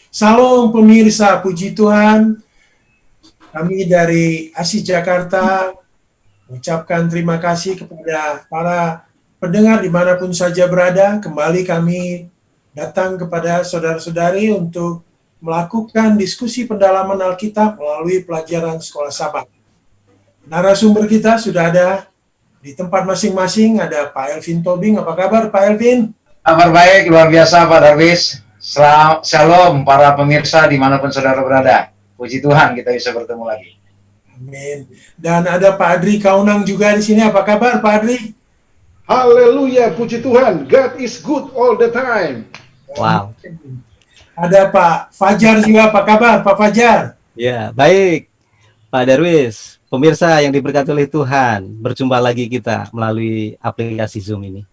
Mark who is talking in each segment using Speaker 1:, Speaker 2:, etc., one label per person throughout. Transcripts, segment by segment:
Speaker 1: Salam pemirsa, puji Tuhan. Kami dari ASI Jakarta mengucapkan terima kasih kepada para pendengar dimanapun saja berada. Kembali kami datang kepada saudara-saudari untuk melakukan diskusi pendalaman Alkitab melalui pelajaran Sekolah Sabat. Narasumber kita sudah ada di tempat masing-masing. Ada Pak Elvin Tobing. Apa kabar Pak Elvin?
Speaker 2: Kabar baik, luar biasa Pak Darwis. Shalom para pemirsa dimanapun saudara berada. Puji Tuhan kita bisa bertemu lagi.
Speaker 1: Amin. Dan ada Pak Adri Kaunang juga di sini. Apa kabar Pak Adri?
Speaker 3: Haleluya, puji Tuhan. God is good all the time.
Speaker 4: Wow.
Speaker 1: Ada Pak Fajar juga. Apa kabar Pak Fajar?
Speaker 4: Ya, baik. Pak Darwis, pemirsa yang diberkati oleh Tuhan, berjumpa lagi kita melalui aplikasi Zoom ini.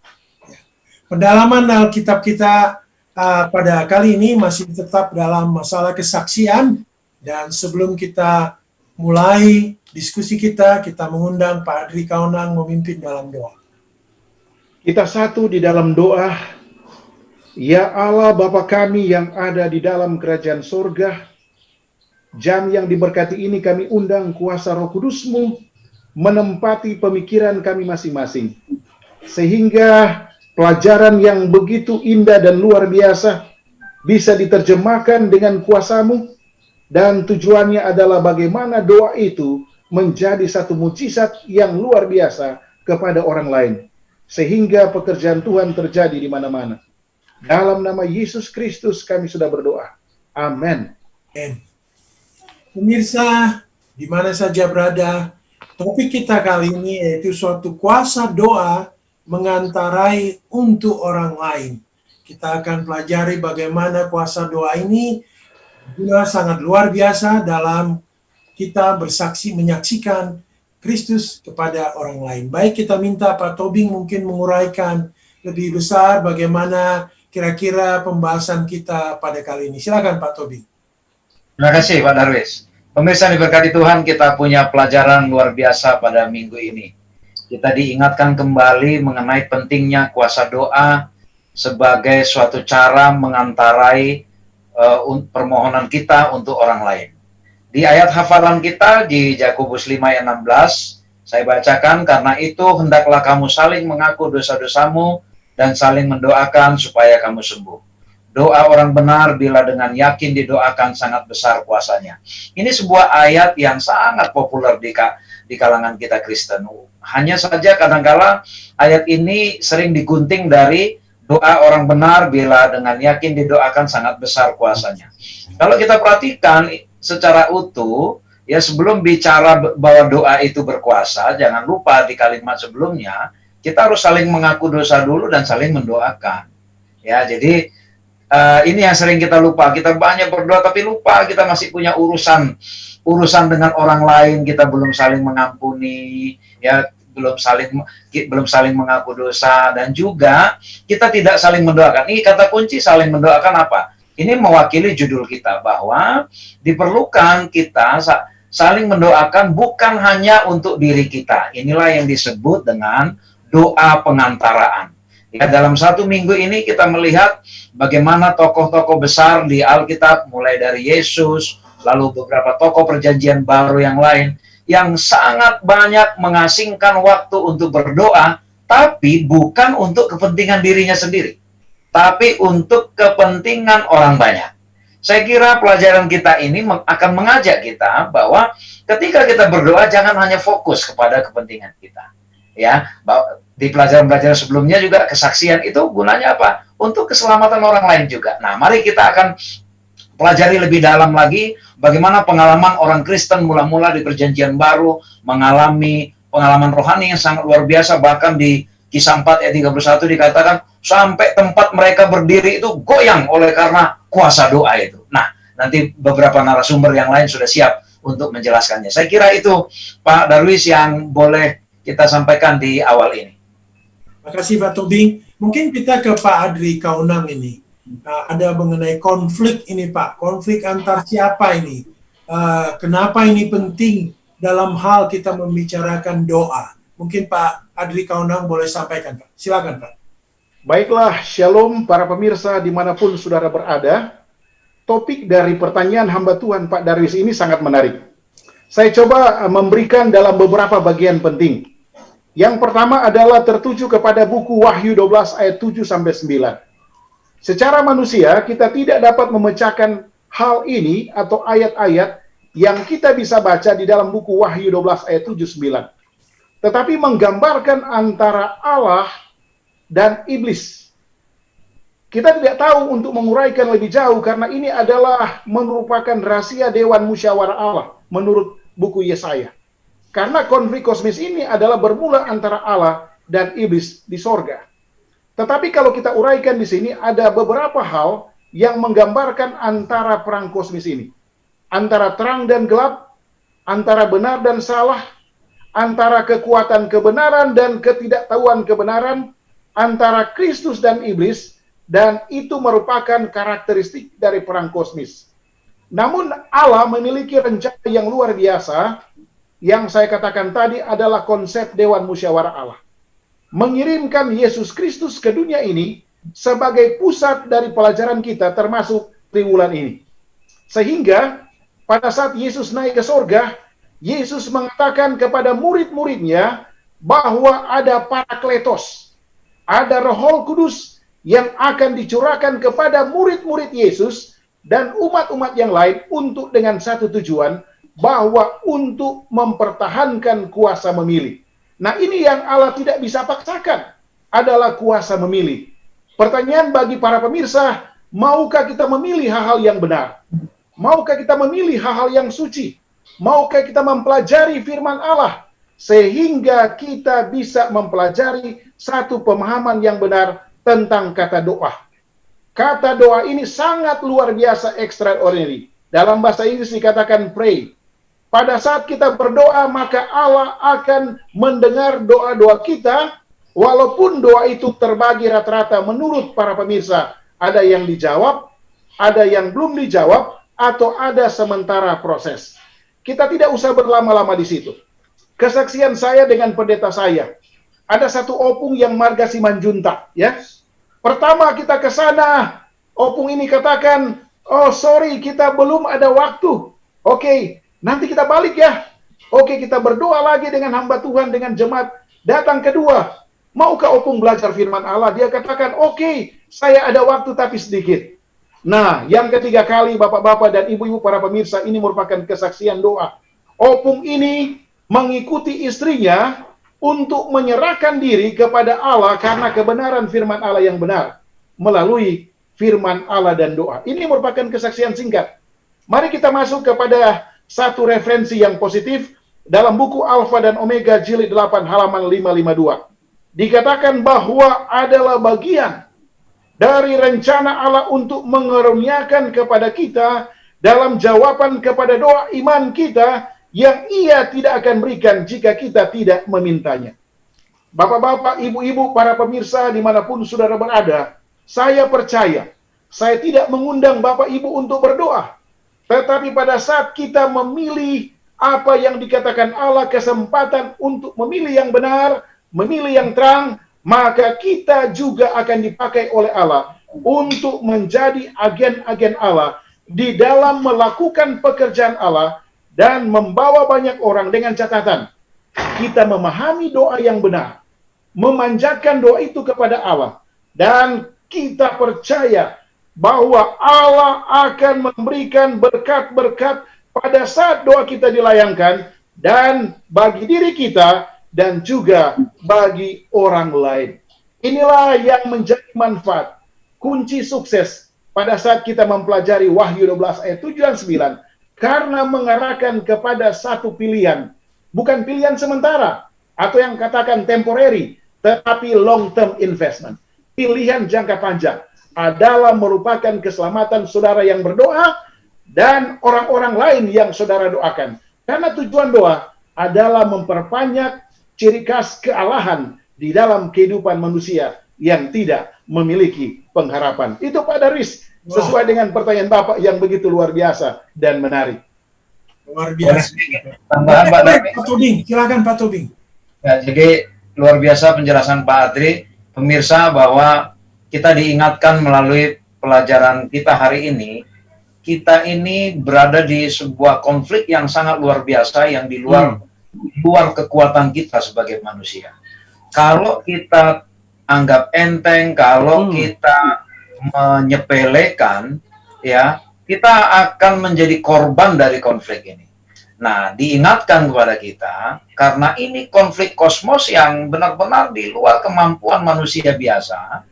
Speaker 1: Pendalaman Alkitab kita pada kali ini masih tetap dalam masalah kesaksian. Dan sebelum kita mulai diskusi kita mengundang Pak Adri Kaunang memimpin dalam doa.
Speaker 3: Kita satu di dalam doa. Ya Allah Bapa kami yang ada di dalam kerajaan surga, jam yang diberkati ini kami undang kuasa Roh Kudus-Mu menempati pemikiran kami masing-masing. Sehingga pelajaran yang begitu indah dan luar biasa bisa diterjemahkan dengan kuasa-Mu. Dan tujuannya adalah bagaimana doa itu menjadi satu mukjizat yang luar biasa kepada orang lain. Sehingga pekerjaan Tuhan terjadi di mana-mana. Dalam nama Yesus Kristus kami sudah berdoa. Amin.
Speaker 1: Pemirsa, di mana saja berada, topik kita kali ini yaitu suatu kuasa doa mengantarai untuk orang lain. Kita akan pelajari bagaimana kuasa doa ini juga sangat luar biasa dalam kita bersaksi menyaksikan Kristus kepada orang lain. Baik, kita minta Pak Tobing mungkin menguraikan lebih besar bagaimana kira-kira pembahasan kita pada kali ini. Silakan Pak Tobing.
Speaker 2: Terima kasih Pak Darwis. Pemirsa diberkati Tuhan, kita punya pelajaran luar biasa pada minggu ini. Kita diingatkan kembali mengenai pentingnya kuasa doa sebagai suatu cara mengantarai permohonan kita untuk orang lain. Di ayat hafalan kita di Yakobus 5 ayat 16, saya bacakan, karena itu hendaklah kamu saling mengaku dosa-dosamu dan saling mendoakan supaya kamu sembuh. Doa orang benar bila dengan yakin didoakan sangat besar kuasanya. Ini sebuah ayat yang sangat populer di kalangan kita Kristen. Hanya saja kadang-kala ayat ini sering digunting dari doa orang benar bila dengan yakin didoakan sangat besar kuasanya. Kalau kita perhatikan secara utuh, ya sebelum bicara bahwa doa itu berkuasa, jangan lupa di kalimat sebelumnya, kita harus saling mengaku dosa dulu dan saling mendoakan. Ya, jadi ini yang sering kita lupa. Kita banyak berdoa tapi lupa kita masih punya urusan dengan orang lain, kita belum saling mengampuni, ya belum saling mengaku dosa, dan juga kita tidak saling mendoakan. Ini kata kunci saling mendoakan apa? Ini mewakili judul kita bahwa diperlukan kita saling mendoakan bukan hanya untuk diri kita. Inilah yang disebut dengan doa pengantaraan. Ya, dalam satu minggu ini kita melihat bagaimana tokoh-tokoh besar di Alkitab, mulai dari Yesus, lalu beberapa tokoh perjanjian baru yang lain, yang sangat banyak mengasingkan waktu untuk berdoa, tapi bukan untuk kepentingan dirinya sendiri, tapi untuk kepentingan orang banyak. Saya kira pelajaran kita ini akan mengajak kita bahwa ketika kita berdoa, jangan hanya fokus kepada kepentingan kita. Ya, di pelajaran-pelajaran sebelumnya juga kesaksian itu gunanya apa? Untuk keselamatan orang lain juga. Nah, mari kita akan pelajari lebih dalam lagi bagaimana pengalaman orang Kristen mula-mula di perjanjian baru mengalami pengalaman rohani yang sangat luar biasa. Bahkan di Kisah 4 ayat 31 dikatakan sampai tempat mereka berdiri itu goyang oleh karena kuasa doa itu. Nah, nanti beberapa narasumber yang lain sudah siap untuk menjelaskannya. Saya kira itu Pak Darwis yang boleh kita sampaikan di awal ini.
Speaker 1: Terima kasih Pak Tobing. Mungkin kita ke Pak Adri Kaunang ini. Ada mengenai konflik ini Pak. Konflik antar siapa ini? Kenapa ini penting dalam hal kita membicarakan doa? Mungkin Pak Adri Kaunang boleh sampaikan Pak. Silakan Pak.
Speaker 3: Baiklah, shalom para pemirsa dimanapun saudara berada. topik dari pertanyaan hamba Tuhan Pak Darwis ini sangat menarik. Saya coba memberikan dalam beberapa bagian penting. Yang pertama adalah tertuju kepada buku Wahyu 12 ayat 7 sampai 9. Secara manusia, kita tidak dapat memecahkan hal ini atau ayat-ayat yang kita bisa baca di dalam buku Wahyu 12 ayat 7-9. Tetapi menggambarkan antara Allah dan iblis. Kita tidak tahu untuk menguraikan lebih jauh karena ini adalah merupakan rahasia Dewan Musyawarah Allah menurut buku Yesaya. Karena konflik kosmis ini adalah bermula antara Allah dan iblis di sorga. Tetapi kalau kita uraikan di sini ada beberapa hal yang menggambarkan antara perang kosmis ini. Antara terang dan gelap, antara benar dan salah, antara kekuatan kebenaran dan ketidaktahuan kebenaran, antara Kristus dan iblis, dan itu merupakan karakteristik dari perang kosmis. Namun Allah memiliki rencana yang luar biasa, yang saya katakan tadi adalah konsep Dewan Musyawarah Allah. Mengirimkan Yesus Kristus ke dunia ini sebagai pusat dari pelajaran kita termasuk triwulan ini. Sehingga pada saat Yesus naik ke sorga, Yesus mengatakan kepada murid-muridnya bahwa ada Parakletos, ada Roh Kudus yang akan dicurahkan kepada murid-murid Yesus dan umat-umat yang lain untuk dengan satu tujuan, bahwa untuk mempertahankan kuasa memilih. Nah, ini yang Allah tidak bisa paksakan, adalah kuasa memilih. Pertanyaan bagi para pemirsa, maukah kita memilih hal-hal yang benar? Maukah kita memilih hal-hal yang suci? Maukah kita mempelajari firman Allah sehingga kita bisa mempelajari satu pemahaman yang benar tentang kata doa? Kata doa ini sangat luar biasa, extraordinary. Dalam bahasa Inggris dikatakan pray. Pada saat kita berdoa, maka Allah akan mendengar doa-doa kita, walaupun doa itu terbagi rata-rata menurut para pemirsa. Ada yang dijawab, ada yang belum dijawab, atau ada sementara proses. Kita tidak usah berlama-lama di situ. Kesaksian saya dengan pendeta saya. Ada satu opung yang marga Simanjuntak, ya. Pertama kita ke sana, opung ini katakan, oh sorry, kita belum ada waktu. Oke, nanti kita balik ya. Oke, kita berdoa lagi dengan hamba Tuhan, dengan jemaat. Datang kedua, maukah opung belajar firman Allah? Dia katakan, oke, saya ada waktu tapi sedikit. Nah, yang ketiga kali, bapak-bapak dan ibu-ibu para pemirsa, ini merupakan kesaksian doa. Opung ini mengikuti istrinya untuk menyerahkan diri kepada Allah karena kebenaran firman Allah yang benar melalui firman Allah dan doa. Ini merupakan kesaksian singkat. Mari kita masuk kepada satu referensi yang positif dalam buku Alfa dan Omega jilid 8 halaman 552. Dikatakan bahwa adalah bagian dari rencana Allah untuk mengaruniakan kepada kita dalam jawaban kepada doa iman kita yang Ia tidak akan berikan jika kita tidak memintanya. Bapak-bapak, ibu-ibu, para pemirsa dimanapun saudara berada, saya percaya, saya tidak mengundang Bapak Ibu untuk berdoa. Tetapi pada saat kita memilih apa yang dikatakan Allah, kesempatan untuk memilih yang benar, memilih yang terang, maka kita juga akan dipakai oleh Allah untuk menjadi agen-agen Allah di dalam melakukan pekerjaan Allah dan membawa banyak orang dengan catatan. Kita memahami doa yang benar, memanjatkan doa itu kepada Allah, dan kita percaya bahwa Allah akan memberikan berkat-berkat pada saat doa kita dilayangkan, dan bagi diri kita dan juga bagi orang lain. Inilah yang menjadi manfaat, kunci sukses pada saat kita mempelajari Wahyu 12 ayat 7 dan 9, karena mengarahkan kepada satu pilihan, bukan pilihan sementara atau yang katakan temporary, tetapi long term investment. Pilihan jangka panjang adalah merupakan keselamatan saudara yang berdoa dan orang-orang lain yang saudara doakan. Karena tujuan doa adalah memperbanyak ciri khas kealahan di dalam kehidupan manusia yang tidak memiliki pengharapan. Itu Pak Darwis, sesuai dengan pertanyaan Bapak yang begitu luar biasa dan menarik.
Speaker 1: Luar biasa.
Speaker 2: Tambahan Pak Darwis.
Speaker 1: Pak Tobing, silakan Pak Tobing.
Speaker 2: Ya, jadi luar biasa penjelasan Pak Adri. Pemirsa, bahwa kita diingatkan melalui pelajaran kita hari ini, kita ini berada di sebuah konflik yang sangat luar biasa yang di luar kekuatan kita sebagai manusia. Kalau kita anggap enteng, kalau kita menyepelekan, ya, kita akan menjadi korban dari konflik ini. Nah, diingatkan kepada kita, karena ini konflik kosmos yang benar-benar di luar kemampuan manusia biasa,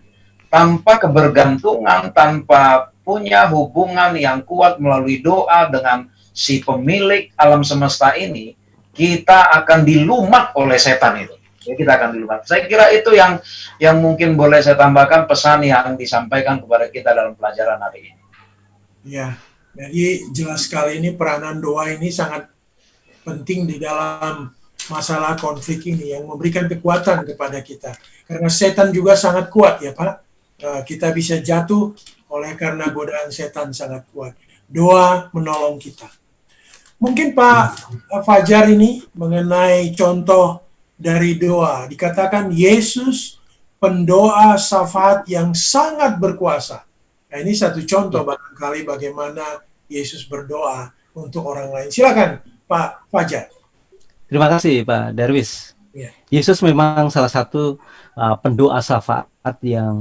Speaker 2: tanpa kebergantungan, tanpa punya hubungan yang kuat melalui doa dengan si pemilik alam semesta ini, kita akan dilumat oleh setan itu. Ya, kita akan dilumat. Saya kira itu yang mungkin boleh saya tambahkan, pesan yang disampaikan kepada kita dalam pelajaran hari ini.
Speaker 1: Ya, jadi jelas sekali ini peranan doa ini sangat penting di dalam masalah konflik ini yang memberikan kekuatan kepada kita. Karena setan juga sangat kuat ya Pak. Kita bisa jatuh oleh karena godaan setan sangat kuat. Doa menolong kita. Mungkin Pak Fajar ini mengenai contoh dari doa. Dikatakan Yesus pendoa syafaat yang sangat berkuasa. Nah, ini satu contoh barangkali bagaimana Yesus berdoa untuk orang lain. Silakan Pak Fajar.
Speaker 4: Terima kasih Pak Darwis.
Speaker 1: Ya.
Speaker 4: Yesus memang salah satu pendoa syafaat yang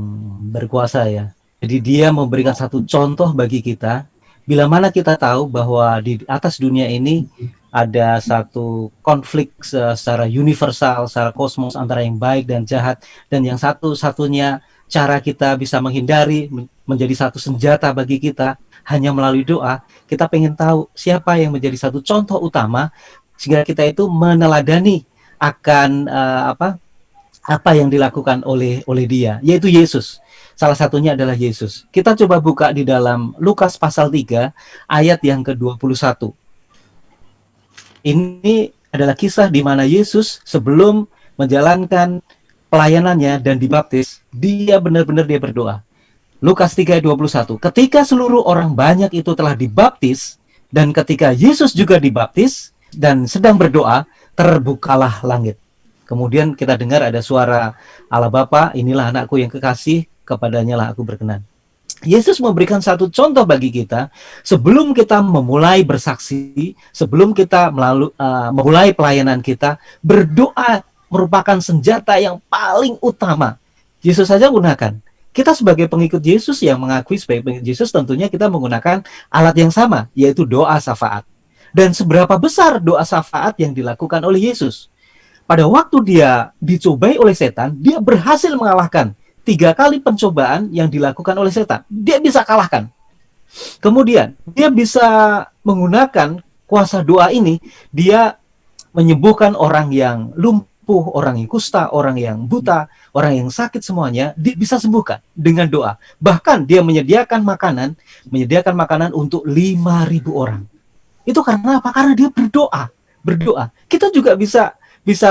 Speaker 4: berkuasa ya. Jadi dia memberikan satu contoh bagi kita. Bila mana kita tahu bahwa di atas dunia ini ada satu konflik secara universal, secara kosmos antara yang baik dan jahat. Dan yang satu-satunya cara kita bisa menghindari menjadi satu senjata bagi kita hanya melalui doa. Kita pengen tahu siapa yang menjadi satu contoh utama sehingga kita itu meneladani akan apa yang dilakukan oleh dia, yaitu Yesus. Salah satunya adalah Yesus. Kita coba buka di dalam Lukas pasal 3 ayat yang ke-21. Ini adalah kisah di mana Yesus sebelum menjalankan pelayanannya dan dibaptis, dia benar-benar dia berdoa. Lukas 3:21. Ketika seluruh orang banyak itu telah dibaptis dan ketika Yesus juga dibaptis dan sedang berdoa, terbukalah langit. Kemudian kita dengar ada suara Allah Bapa, inilah anakku yang kekasih, kepadanya lah aku berkenan. Yesus memberikan satu contoh bagi kita sebelum kita memulai bersaksi, sebelum kita memulai pelayanan kita, berdoa merupakan senjata yang paling utama. Yesus saja gunakan. Kita sebagai pengikut Yesus yang mengakui sebagai pengikut Yesus, tentunya kita menggunakan alat yang sama, yaitu doa syafaat. Dan seberapa besar doa syafaat yang dilakukan oleh Yesus? Pada waktu dia dicobai oleh setan, dia berhasil mengalahkan 3 kali pencobaan yang dilakukan oleh setan. Dia bisa kalahkan. Kemudian, dia bisa menggunakan kuasa doa ini, dia menyembuhkan orang yang lumpuh, orang yang kusta, orang yang buta, orang yang sakit semuanya, dia bisa sembuhkan dengan doa. Bahkan dia menyediakan makanan untuk 5.000 orang. Itu karena apa? Karena dia berdoa. Kita juga bisa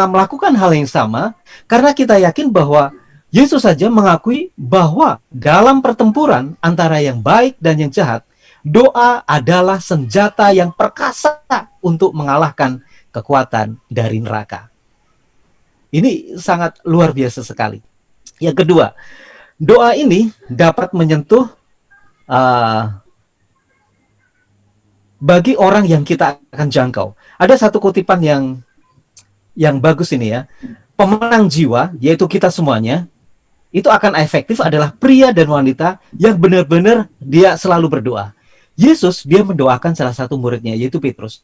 Speaker 4: melakukan hal yang sama karena kita yakin bahwa Yesus saja mengakui bahwa dalam pertempuran antara yang baik dan yang jahat, doa adalah senjata yang perkasa untuk mengalahkan kekuatan dari neraka. Ini sangat luar biasa sekali. Yang kedua, doa ini dapat menyentuh bagi orang yang kita akan jangkau. Ada satu kutipan yang bagus ini ya. Pemenang jiwa, yaitu kita semuanya, itu akan efektif adalah pria dan wanita yang benar-benar dia selalu berdoa. Yesus, dia mendoakan salah satu muridnya, yaitu Petrus.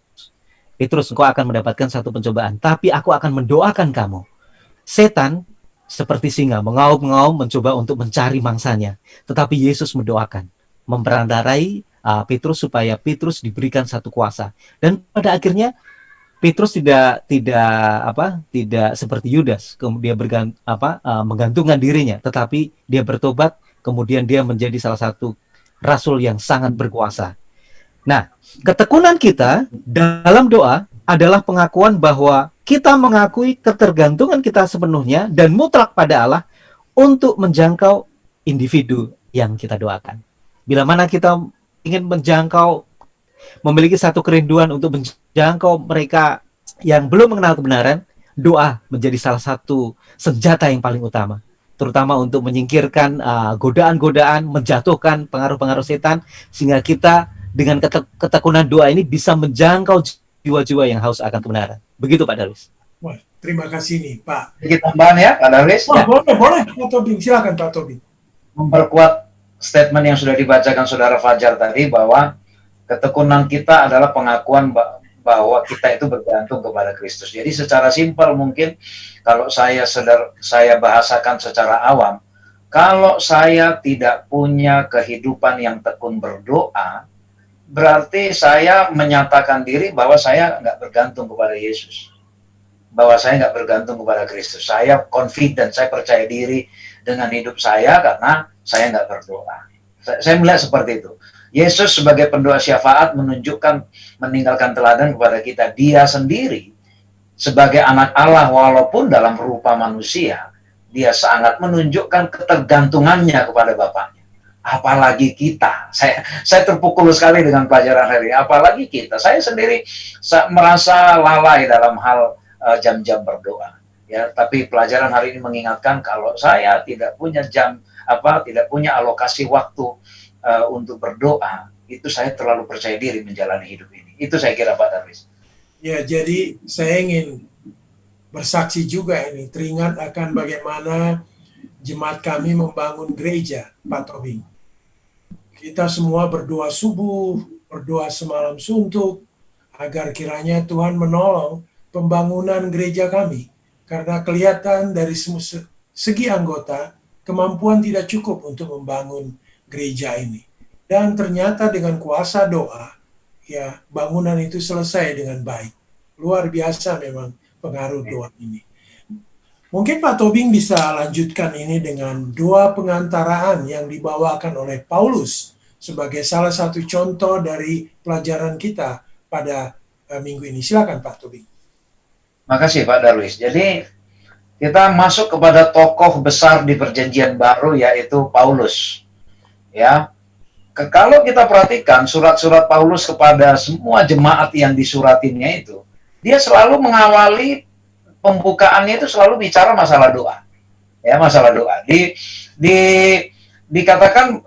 Speaker 4: Petrus, engkau akan mendapatkan satu pencobaan, tapi aku akan mendoakan kamu. Setan seperti singa mengaum-ngaum mencoba untuk mencari mangsanya, tetapi Yesus mendoakan, memperandarai Petrus supaya Petrus diberikan satu kuasa. Dan pada akhirnya Petrus tidak seperti Yudas, kemudian menggantungkan dirinya, tetapi dia bertobat, kemudian dia menjadi salah satu rasul yang sangat berkuasa. Nah, ketekunan kita dalam doa adalah pengakuan bahwa kita mengakui ketergantungan kita sepenuhnya dan mutlak pada Allah untuk menjangkau individu yang kita doakan. Bila mana kita ingin memiliki satu kerinduan untuk menjangkau mereka yang belum mengenal kebenaran, doa menjadi salah satu senjata yang paling utama, terutama untuk menyingkirkan godaan-godaan, menjatuhkan pengaruh-pengaruh setan, sehingga kita dengan ketekunan doa ini bisa menjangkau jiwa-jiwa yang haus akan kebenaran. Begitu Pak Darwis.
Speaker 1: Wah, terima kasih nih Pak.
Speaker 2: Sedikit tambahan ya Pak Darwis.
Speaker 1: Wah, boleh Pak Tobing, silakan Pak Tobing.
Speaker 2: Memperkuat statement yang sudah dibacakan Saudara Fajar tadi, bahwa ketekunan kita adalah pengakuan bahwa kita itu bergantung kepada Kristus. Jadi secara simpel mungkin kalau saya bahasakan secara awam, kalau saya tidak punya kehidupan yang tekun berdoa, berarti saya menyatakan diri bahwa saya nggak bergantung kepada Yesus, bahwa saya nggak bergantung kepada Kristus. Saya confident, saya percaya diri dengan hidup saya karena saya nggak berdoa. Saya melihat seperti itu. Yesus sebagai pendoa syafaat meninggalkan teladan kepada kita. Dia sendiri sebagai anak Allah walaupun dalam rupa manusia, dia sangat menunjukkan ketergantungannya kepada Bapaknya. Apalagi kita. Saya terpukul sekali dengan pelajaran hari ini. Apalagi kita. Saya sendiri merasa lalai dalam hal jam-jam berdoa. Ya, tapi pelajaran hari ini mengingatkan kalau saya tidak punya tidak punya alokasi waktu untuk berdoa, itu saya terlalu percaya diri menjalani hidup ini. Itu saya kira Pak Darwis.
Speaker 1: Ya, jadi saya ingin bersaksi juga ini, teringat akan bagaimana jemaat kami membangun gereja, Pak Tobing. Kita semua berdoa subuh, berdoa semalam suntuk, agar kiranya Tuhan menolong pembangunan gereja kami. Karena kelihatan dari segi anggota, kemampuan tidak cukup untuk membangun gereja ini. Dan ternyata dengan kuasa doa, ya bangunan itu selesai dengan baik. Luar biasa memang pengaruh doa ini. Mungkin Pak Tobing bisa lanjutkan ini dengan doa pengantaraan yang dibawakan oleh Paulus sebagai salah satu contoh dari pelajaran kita pada minggu ini. Silakan Pak Tobing.
Speaker 2: Makasih Pak Darwis. Jadi kita masuk kepada tokoh besar di Perjanjian Baru, yaitu Paulus. Ya, kalau kita perhatikan surat-surat Paulus kepada semua jemaat yang disuratinnya itu, dia selalu mengawali pembukaannya itu selalu bicara masalah doa. Ya, masalah doa. Dikatakan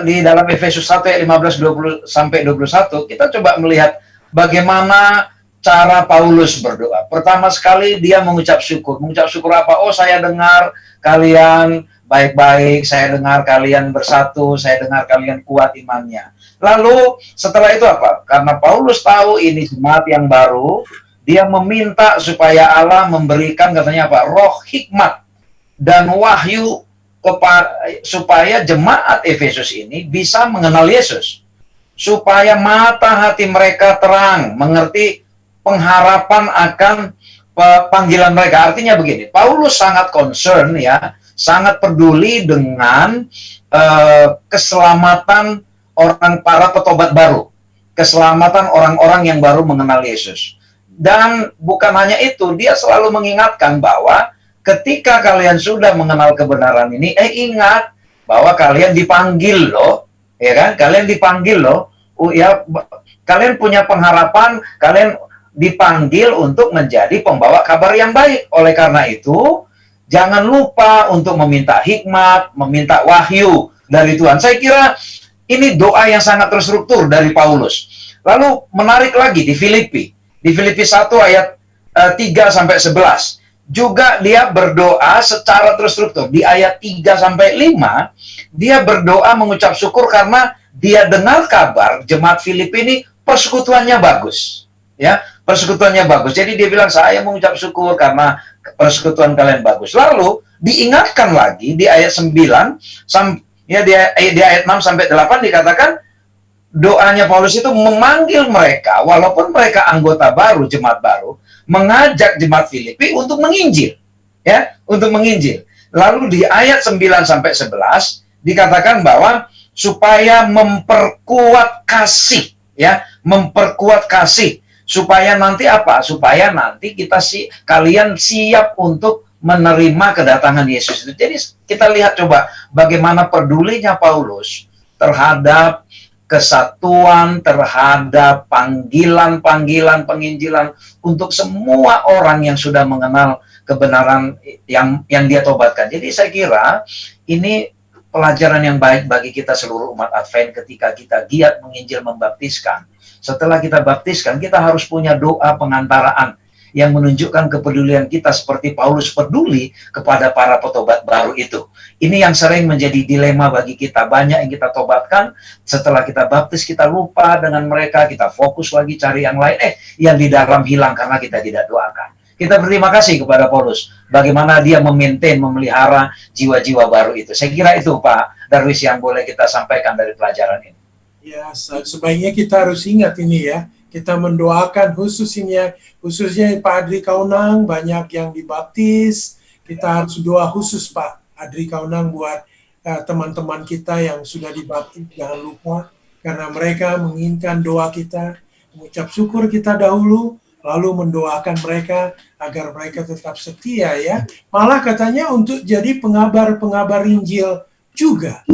Speaker 2: di dalam Efesus 1 ayat 15 sampai 21, kita coba melihat bagaimana cara Paulus berdoa. Pertama sekali dia mengucap syukur. Mengucap syukur apa? Oh, saya dengar kalian baik-baik, saya dengar kalian bersatu, saya dengar kalian kuat imannya. Lalu setelah itu apa? Karena Paulus tahu ini jemaat yang baru, dia meminta supaya Allah memberikan, katanya apa? Roh hikmat dan wahyu supaya jemaat Efesus ini bisa mengenal Yesus. Supaya mata hati mereka terang, mengerti pengharapan akan panggilan mereka. Artinya begini, Paulus sangat concern ya, sangat peduli dengan keselamatan para petobat baru, keselamatan orang-orang yang baru mengenal Yesus. Dan bukan hanya itu, dia selalu mengingatkan bahwa ketika kalian sudah mengenal kebenaran ini, ingat bahwa kalian dipanggil loh, ya kan? Kalian dipanggil loh, ya, kalian punya pengharapan, kalian dipanggil untuk menjadi pembawa kabar yang baik. Oleh karena itu, jangan lupa untuk meminta hikmat, meminta wahyu dari Tuhan. Saya kira ini doa yang sangat terstruktur dari Paulus. Lalu menarik lagi di Filipi 1 ayat 3 sampai 11. Juga dia berdoa secara terstruktur. Di ayat 3 sampai 5, dia berdoa mengucap syukur karena dia dengar kabar jemaat Filipi ini persekutuannya bagus. Ya, persekutuannya bagus. Jadi dia bilang, saya mengucap syukur karena persekutuan kalian bagus. Lalu diingatkan lagi di ayat 9 di ayat 6 sampai 8 dikatakan doanya Paulus itu memanggil mereka, walaupun mereka anggota baru, jemaat baru, mengajak jemaat Filipi untuk menginjil, ya, untuk menginjil. Lalu di ayat 9 sampai 11 dikatakan bahwa supaya memperkuat kasih, ya, memperkuat kasih. Supaya nanti apa? Supaya nanti kalian siap untuk menerima kedatangan Yesus itu. Jadi kita lihat coba bagaimana pedulinya Paulus terhadap kesatuan, terhadap panggilan-panggilan penginjilan untuk semua orang yang sudah mengenal kebenaran yang dia tobatkan. Jadi saya kira ini pelajaran yang baik bagi kita seluruh umat Advent ketika kita giat menginjil membaptiskan. Setelah kita baptiskan, kita harus punya doa pengantaraan yang menunjukkan kepedulian kita seperti Paulus peduli kepada para petobat baru itu. Ini yang sering menjadi dilema bagi kita. Banyak yang kita tobatkan, setelah kita baptis kita lupa dengan mereka, kita fokus lagi cari yang lain, yang di dalam hilang karena kita tidak doakan. Kita berterima kasih kepada Paulus, bagaimana dia memaintain, memelihara jiwa-jiwa baru itu. Saya kira itu Pak Darwis yang boleh kita sampaikan dari pelajaran ini.
Speaker 1: Ya, sebaiknya kita harus ingat ini ya. Kita mendoakan khususnya Pak Adri Kaunang, banyak yang dibaptis. Kita harus doa khusus Pak Adri Kaunang buat teman-teman kita yang sudah dibaptis. Jangan lupa, karena mereka menginginkan doa kita, mengucap syukur kita dahulu, lalu mendoakan mereka agar mereka tetap setia ya. Malah katanya untuk jadi pengabar Injil juga.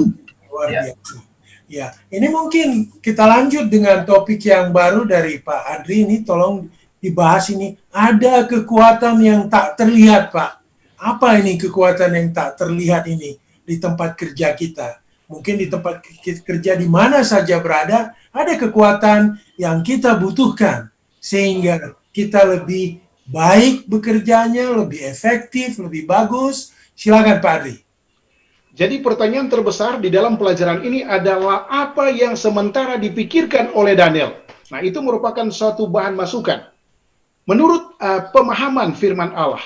Speaker 1: Luar biasa. Ya, ini mungkin kita lanjut dengan topik yang baru dari Pak Adri ini, tolong dibahas ini. Ada kekuatan yang tak terlihat, Pak. Apa ini kekuatan yang tak terlihat ini di tempat kerja kita? Mungkin di tempat kerja di mana saja berada, ada kekuatan yang kita butuhkan sehingga kita lebih baik bekerjanya, lebih efektif, lebih bagus. Silakan Pak Adri.
Speaker 3: Jadi pertanyaan terbesar di dalam pelajaran ini adalah apa yang sementara dipikirkan oleh Daniel. Nah, itu merupakan suatu bahan masukan. Menurut pemahaman firman Allah,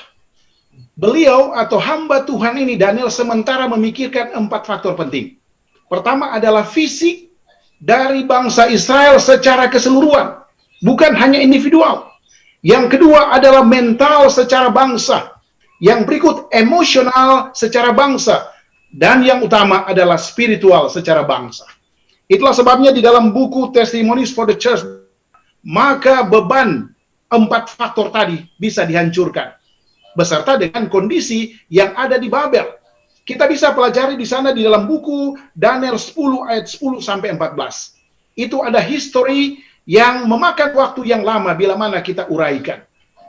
Speaker 3: beliau atau hamba Tuhan ini, Daniel, sementara memikirkan 4 faktor penting. Pertama adalah fisik dari bangsa Israel secara keseluruhan, bukan hanya individual. Yang kedua adalah mental secara bangsa. Yang berikut emosional secara bangsa. Dan yang utama adalah spiritual secara bangsa. Itulah sebabnya di dalam buku Testimonies for the Church, maka beban 4 faktor tadi bisa dihancurkan. Beserta dengan kondisi yang ada di Babel. Kita bisa pelajari di sana di dalam buku Daniel 10 ayat 10 sampai 14. Itu ada history yang memakan waktu yang lama bila mana kita uraikan.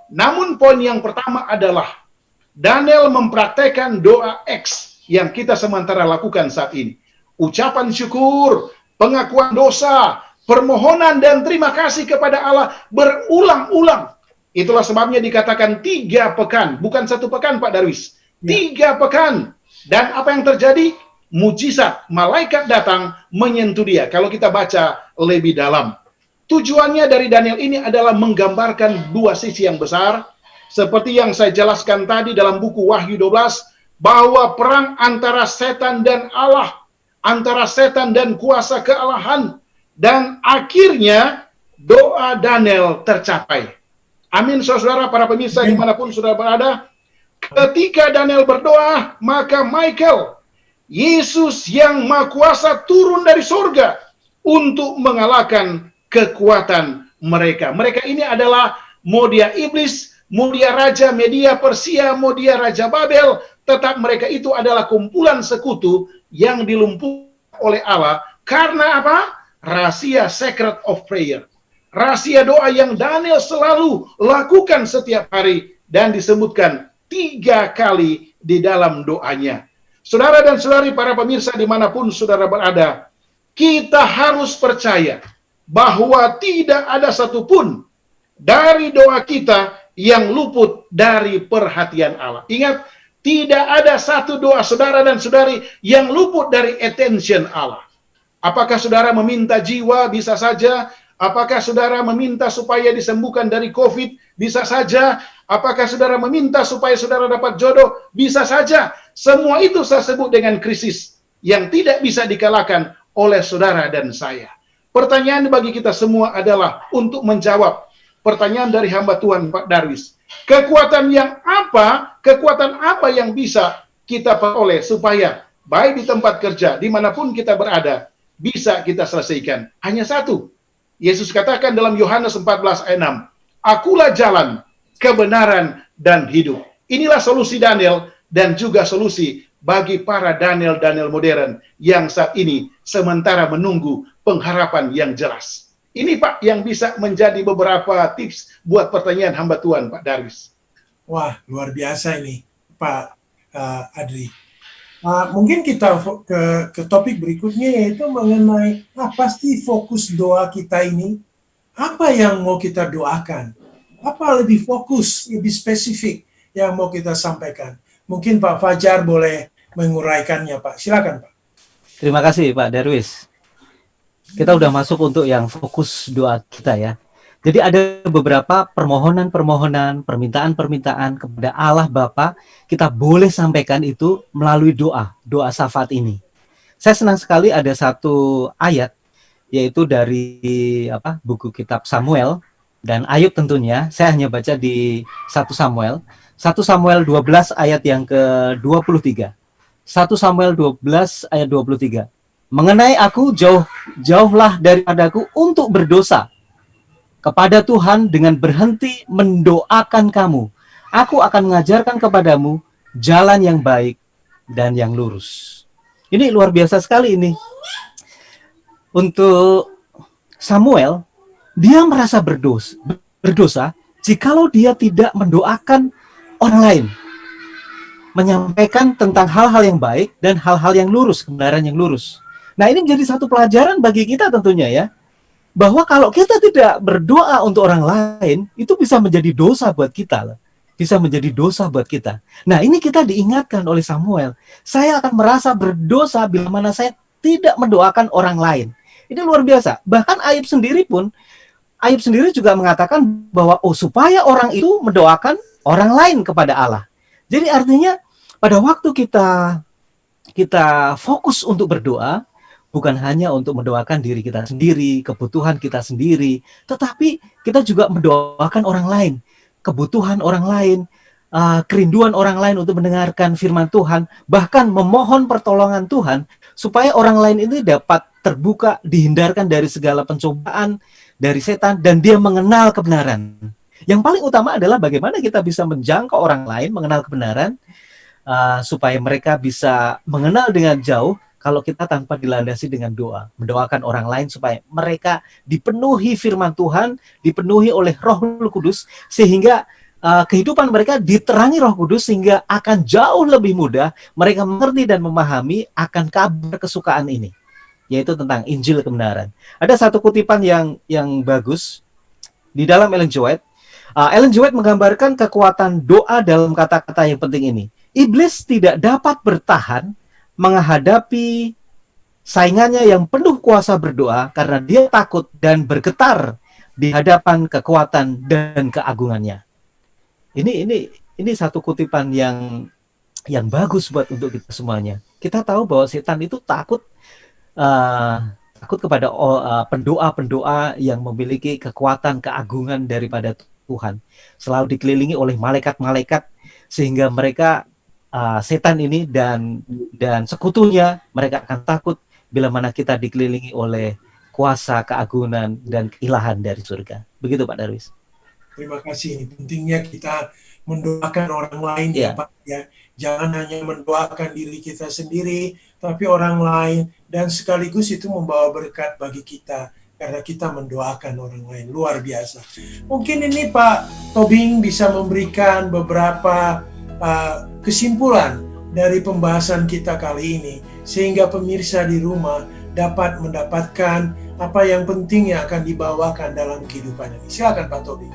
Speaker 3: Namun poin yang pertama adalah Daniel mempraktekkan doa X yang kita sementara lakukan saat ini. Ucapan syukur, pengakuan dosa, permohonan dan terima kasih kepada Allah berulang-ulang. Itulah sebabnya dikatakan 3 pekan, bukan 1 pekan Pak Darwis. 3 pekan. Dan apa yang terjadi? Mujizat, malaikat datang menyentuh dia. Kalau kita baca lebih dalam. Tujuannya dari Daniel ini adalah menggambarkan 2 sisi yang besar. Seperti yang saya jelaskan tadi dalam buku Wahyu 12, bahwa perang antara setan dan Allah, antara setan dan kuasa kealahan, dan akhirnya doa Daniel tercapai. Amin, saudara, para pemirsa dimanapun saudara berada. Ketika Daniel berdoa, maka Michael, Yesus yang Maha Kuasa, turun dari surga untuk mengalahkan kekuatan mereka. Mereka ini adalah mau dia iblis, mau dia raja Media Persia, mau dia raja Babel, tetap mereka itu adalah kumpulan sekutu yang dilumpuhkan oleh Allah. Karena apa? Rahasia secret of prayer. Rahasia doa yang Daniel selalu lakukan setiap hari dan disebutkan 3 kali di dalam doanya. Saudara dan saudari, para pemirsa dimanapun saudara berada, kita harus percaya bahwa tidak ada satupun dari doa kita yang luput dari perhatian Allah. Ingat, tidak ada satu doa saudara dan saudari yang luput dari attention Allah. Apakah saudara meminta jiwa? Bisa saja. Apakah saudara meminta supaya disembuhkan dari COVID? Bisa saja. Apakah saudara meminta supaya saudara dapat jodoh? Bisa saja. Semua itu saya sebut dengan krisis yang tidak bisa dikalahkan oleh saudara dan saya. Pertanyaan bagi kita semua adalah untuk menjawab pertanyaan dari hamba Tuhan Pak Darwis. Kekuatan apa yang bisa kita peroleh supaya baik di tempat kerja, dimanapun kita berada, bisa kita selesaikan? Hanya satu. Yesus katakan dalam Yohanes 14 ayat 6, Akulah jalan, kebenaran, dan hidup. Inilah solusi Daniel dan juga solusi bagi para Daniel modern yang saat ini sementara menunggu pengharapan yang jelas. Ini Pak yang bisa menjadi beberapa tips buat pertanyaan hamba Tuhan Pak Darwis.
Speaker 1: Wah, luar biasa ini Pak Adri. Mungkin kita ke topik berikutnya, yaitu mengenai apa sih fokus doa kita ini? Apa yang mau kita doakan? Apa lebih fokus, lebih spesifik yang mau kita sampaikan? Mungkin Pak Fajar boleh menguraikannya, Pak. Silakan, Pak.
Speaker 4: Terima kasih Pak Darwis. Kita udah masuk untuk yang fokus doa kita ya. Jadi ada beberapa permohonan-permohonan, permintaan-permintaan kepada Allah Bapa, kita boleh sampaikan itu melalui doa syafaat ini. Saya senang sekali ada satu ayat, yaitu dari buku kitab Samuel dan Ayub tentunya. Saya hanya baca di 1 Samuel 12 ayat yang ke-23. 1 Samuel 12 ayat 23. Mengenai aku, jauhlah daripadaku untuk berdosa kepada Tuhan dengan berhenti mendoakan kamu. Aku akan mengajarkan kepadamu jalan yang baik dan yang lurus. Ini luar biasa sekali ini. Untuk Samuel, dia merasa berdosa jikalau dia tidak mendoakan orang lain, menyampaikan tentang hal-hal yang baik dan hal-hal yang lurus, kebenaran yang lurus. Nah, ini menjadi satu pelajaran bagi kita tentunya ya, bahwa kalau kita tidak berdoa untuk orang lain, itu bisa menjadi dosa buat kita. Bisa menjadi dosa buat kita. Nah, ini kita diingatkan oleh Samuel. Saya akan merasa berdosa bila mana saya tidak mendoakan orang lain. Ini luar biasa. Bahkan Ayub sendiri juga mengatakan bahwa supaya orang itu mendoakan orang lain kepada Allah. Jadi artinya pada waktu kita fokus untuk berdoa, bukan hanya untuk mendoakan diri kita sendiri, kebutuhan kita sendiri, tetapi kita juga mendoakan orang lain, kebutuhan orang lain, kerinduan orang lain untuk mendengarkan firman Tuhan, bahkan memohon pertolongan Tuhan, supaya orang lain ini dapat terbuka, dihindarkan dari segala pencobaan, dari setan, dan dia mengenal kebenaran. Yang paling utama adalah bagaimana kita bisa menjangkau orang lain, mengenal kebenaran, supaya mereka bisa mengenal dengan jauh, kalau kita tanpa dilandasi dengan doa, mendoakan orang lain supaya mereka dipenuhi firman Tuhan, dipenuhi oleh Roh Kudus, sehingga kehidupan mereka diterangi Roh Kudus, sehingga akan jauh lebih mudah mereka mengerti dan memahami akan kabar kesukaan ini, yaitu tentang Injil kebenaran. Ada satu kutipan yang bagus di dalam Ellen G. White. Ellen G. White menggambarkan kekuatan doa dalam kata-kata yang penting ini. Iblis tidak dapat bertahan menghadapi saingannya yang penuh kuasa berdoa karena dia takut dan bergetar di hadapan kekuatan dan keagungannya. Ini satu kutipan yang bagus buat untuk kita semuanya. Kita tahu bahwa setan itu takut kepada pendoa-pendoa yang memiliki kekuatan keagungan daripada Tuhan. Selalu dikelilingi oleh malaikat-malaikat, sehingga mereka setan ini dan sekutunya, mereka akan takut bila mana kita dikelilingi oleh kuasa keagungan dan keilahan dari surga. Begitu Pak Darwis.
Speaker 1: Terima kasih. Ini pentingnya kita mendoakan orang lain ya Pak ya. Jangan hanya mendoakan diri kita sendiri, tapi orang lain, dan sekaligus itu membawa berkat bagi kita karena kita mendoakan orang lain. Luar biasa. Mungkin ini Pak Tobing bisa memberikan beberapa kesimpulan dari pembahasan kita kali ini, sehingga pemirsa di rumah dapat mendapatkan apa yang penting yang akan dibawakan dalam kehidupan ini. Silakan Pak Tobing.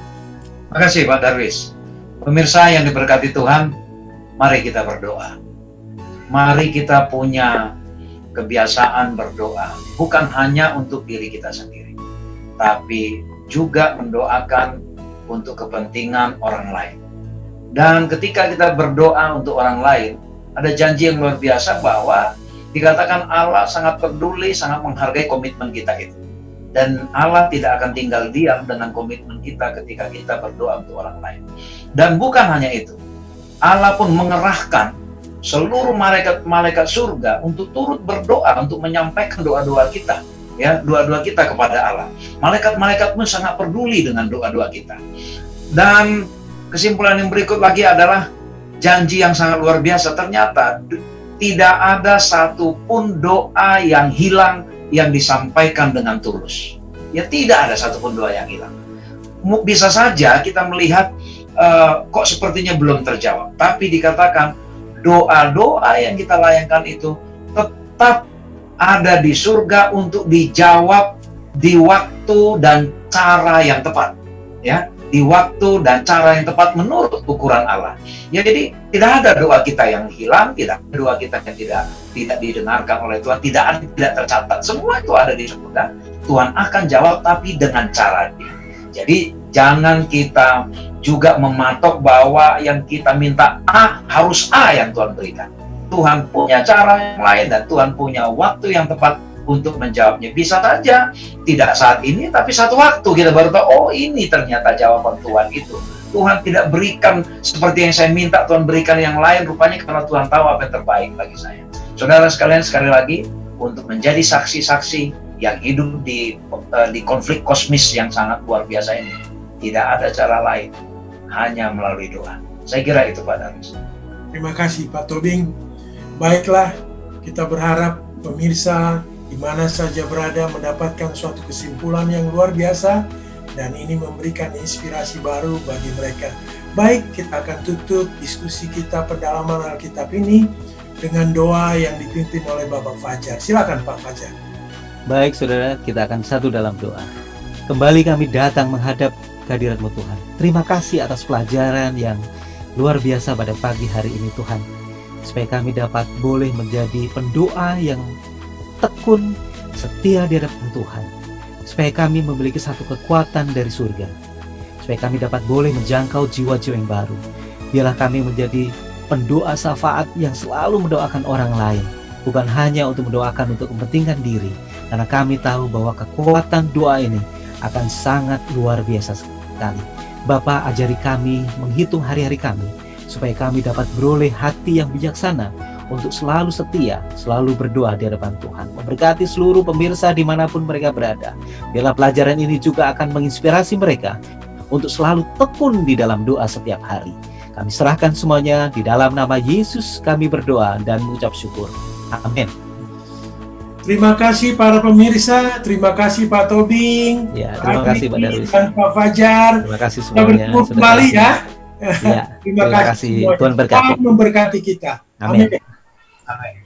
Speaker 2: Terima kasih Pak Darwis. Pemirsa yang diberkati Tuhan, mari kita berdoa. Mari kita punya kebiasaan berdoa, bukan hanya untuk diri kita sendiri, tapi juga mendoakan untuk kepentingan orang lain. Dan ketika kita berdoa untuk orang lain, ada janji yang luar biasa bahwa dikatakan Allah sangat peduli, sangat menghargai komitmen kita itu. Dan Allah tidak akan tinggal diam dengan komitmen kita ketika kita berdoa untuk orang lain. Dan bukan hanya itu, Allah pun mengerahkan seluruh malaikat surga untuk turut berdoa, untuk menyampaikan doa-doa kita, ya, doa-doa kita kepada Allah. Malaikat-malaikat pun sangat peduli dengan doa-doa kita. Dan kesimpulan yang berikut lagi adalah janji yang sangat luar biasa. Ternyata tidak ada satupun doa yang hilang yang disampaikan dengan tulus. Ya, tidak ada satupun doa yang hilang. Bisa saja kita melihat kok sepertinya belum terjawab, tapi dikatakan doa-doa yang kita layangkan itu tetap ada di surga untuk dijawab di waktu dan cara yang tepat, ya, di waktu dan cara yang tepat menurut ukuran Allah. Ya, jadi tidak ada doa kita yang hilang, tidak ada doa kita yang tidak didengarkan oleh Tuhan, tidak tercatat. Semua itu ada di surga. Tuhan akan jawab, tapi dengan cara Dia. Jadi jangan kita juga mematok bahwa yang kita minta A harus A yang Tuhan berikan. Tuhan punya cara yang lain dan Tuhan punya waktu yang tepat untuk menjawabnya. Bisa saja tidak saat ini, tapi satu waktu kita baru tahu, oh ini ternyata jawaban Tuhan itu. Tuhan tidak berikan seperti yang saya minta, Tuhan berikan yang lain, rupanya karena Tuhan tahu apa yang terbaik bagi saya. Saudara sekalian, sekali lagi, untuk menjadi saksi-saksi yang hidup di konflik kosmis yang sangat luar biasa ini, tidak ada cara lain, hanya melalui doa. Saya kira itu, Pak Darwis.
Speaker 1: Terima kasih Pak Tobing. Baiklah, kita berharap pemirsa di mana saja berada mendapatkan suatu kesimpulan yang luar biasa, dan ini memberikan inspirasi baru bagi mereka. Baik, kita akan tutup diskusi kita pendalaman Alkitab ini dengan doa yang dipimpin oleh Bapak Fajar. Silakan Pak Fajar.
Speaker 4: Baik saudara, kita akan satu dalam doa. Kembali kami datang menghadap kehadirat-Mu Tuhan. Terima kasih atas pelajaran yang luar biasa pada pagi hari ini Tuhan. Supaya kami dapat boleh menjadi pendoa yang tekun, setia di hadapan Tuhan. Supaya kami memiliki satu kekuatan dari surga. Supaya kami dapat boleh menjangkau jiwa-jiwa yang baru. Biarlah kami menjadi pendoa syafaat yang selalu mendoakan orang lain. Bukan hanya untuk mendoakan untuk kepentingan diri. Karena kami tahu bahwa kekuatan doa ini akan sangat luar biasa sekali. Bapa, ajari kami menghitung hari-hari kami. Supaya kami dapat beroleh hati yang bijaksana untuk selalu setia, selalu berdoa di hadapan Tuhan. Memberkati seluruh pemirsa dimanapun mereka berada. Biarlah pelajaran ini juga akan menginspirasi mereka untuk selalu tekun di dalam doa setiap hari. Kami serahkan semuanya di dalam nama Yesus kami berdoa dan mengucap syukur. Amin.
Speaker 1: Terima kasih para pemirsa, terima kasih Pak Tobing,
Speaker 4: Ya, terima kasih Pak Darwis
Speaker 1: dan Pak Fajar.
Speaker 4: Terima kasih
Speaker 1: Kita
Speaker 4: semuanya.
Speaker 1: bertemu kembali ya.
Speaker 4: Ya,
Speaker 1: Terima kasih.
Speaker 4: Tuhan berkati.
Speaker 1: Tuhan memberkati kita.
Speaker 4: Amin.
Speaker 1: Amin.